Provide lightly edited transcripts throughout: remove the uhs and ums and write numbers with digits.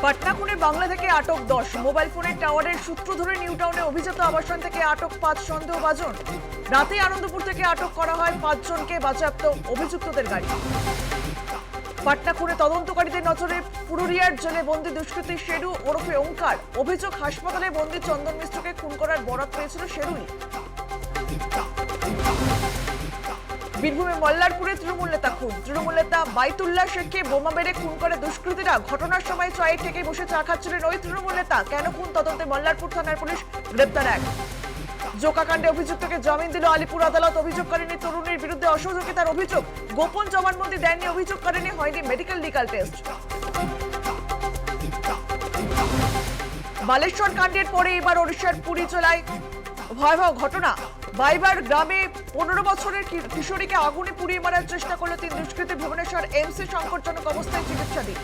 পাটনা খুনে বাংলা থেকে আটক 10, মোবাইল ফোনের টাওয়ারের সূত্র ধরে নিউ টাউনে অভিজাত আবাসন থেকে আটক 5 সন্দেহভাজন। রাতে আনন্দপুর থেকে আটক করা হয় 5 জনকে, বাজেয়াপ্ত অভিযুক্তদের গাড়ি। পাটনা খুনে তদন্তকারীদের নজরে পুরুলিয়ার জেলে বন্দী দুষ্কৃতী শেরু ওরফে ওঙ্কার। অভিযোগ, হাসপাতালে বন্দী চন্দন মিশ্রকে খুন করার বরাত পেয়েছিল শেরুই। বীরভূমে মল্লারপুরে তৃণমূল নেতা খুন। তৃণমূল নেতা বাইতুল্লাহ শেখকে বোমা মেরে খুন করে দুষ্কৃতীরা। ঘটনার সময় চায়ে ঠেকে বসে চা খাচ্ছিলেন ওই তৃণমূল নেতা। কেন খুন তদন্তে মল্লারপুর থানার পুলিশ, গ্রেপ্তার 1। জোকাকাণ্ডে অভিযুক্তকে জামিন দিল আলিপুর আদালত। অভিযোগ করেনি তরুণীর বিরুদ্ধে অসহযোগিতার অভিযোগ। গোপন জবানবন্দি দেননি অভিযোগ করেনি, হয়নি মেডিকেল লিগাল টেস্ট। বালেশ্বর কাণ্ডের পরে এবার ওড়িশার পুরী জেলায় ভয়াবহ ঘটনা। বাইবার গ্রামে 15 বছরের কিশোরীকে আগুনে পুড়িয়ে মারার চেষ্টা করল 3 দুষ্কৃতী। ভুবনেশ্বর এইমসে সংকটজনক অবস্থায় চিকিৎসাধীন।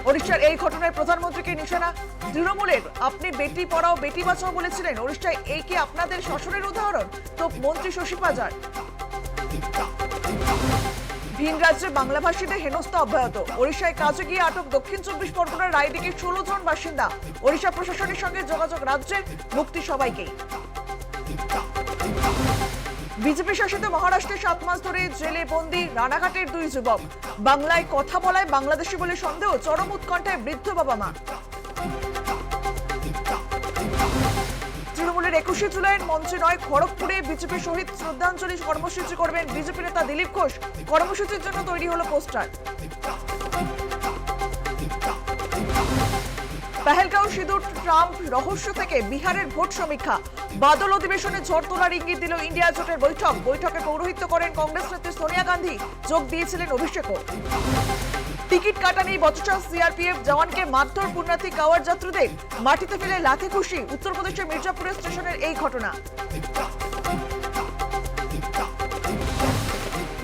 ওড়িশার এই ঘটনায় প্রধানমন্ত্রীকে নিশানা তৃণমূলের। আপনি বেটি পড়াও বেটি বাঁচাও বলেছিলেন। ওড়িশায় এই কি আপনাদের শাসনের উদাহরণ? তো মন্ত্রী শশী পাজার। ভিন রাজ্যে বাংলাভাষীদের হেনস্থা অব্যাহত। ওড়িশায় কাজে গিয়ে আটক দক্ষিণ 24 পরগনার রায়দিকে 16 জন বাসিন্দা। ওড়িশা প্রশাসনের সঙ্গে যোগাযোগ রাজ্যের, মুক্তি সবাইকেই। বিজেপি শাসিত মহারাষ্ট্রে 7 মাস ধরে জেলে বন্দী রানাঘাটের 2 যুবক। বাংলায় কথা বলায় বাংলাদেশি বলে সন্দেহ, চরম উৎকণ্ঠায় বৃদ্ধ বাবা মা। তৃণমূলের 21শে জুলাইয়ের মঞ্চে নয়, খড়গপুরে বিজেপি শহীদ শ্রদ্ধাঞ্জলি কর্মসূচি করবেন বিজেপি নেতা দিলীপ ঘোষ। কর্মসূচির জন্য তৈরি হলো পোস্টার। পেহেলগাঁও সিঁদুর ট্রাম্প রহস্য থেকে বিহারের ভোট সমীক্ষা। বাদল অধিবেশনে ঝড় তোলার ইঙ্গিত দিল ইন্ডিয়া জোটের বৈঠক। বৈঠকে পৌরোহিত্য করেন কংগ্রেস নেত্রী সোনিয়া গান্ধী। যোগ দিয়েছিলেন অভিষেকও। টিকিট কাটা নেই বচসা, সিআরপিএফ জওয়ানকে মারধর পুণ্যার্থী কাওয়ার যাত্রীদের। মাটিতে ফেলে লাথি খুশি। উত্তরপ্রদেশের মির্জাপুরের স্টেশনের এই ঘটনা।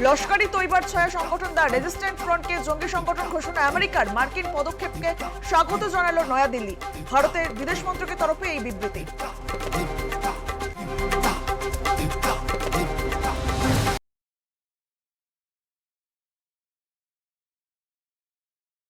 লস্করি তৈবার ছায়া সংগঠন দ্য রেজিস্ট্যান্ট ফ্রন্টকে জঙ্গি সংগঠন ঘোষণা আমেরিকার। মার্কিন পদক্ষেপকে স্বাগত জানালো নয়াদিল্লি। ভারতের বিদেশ মন্ত্রকের তরফে এই বিবৃতি।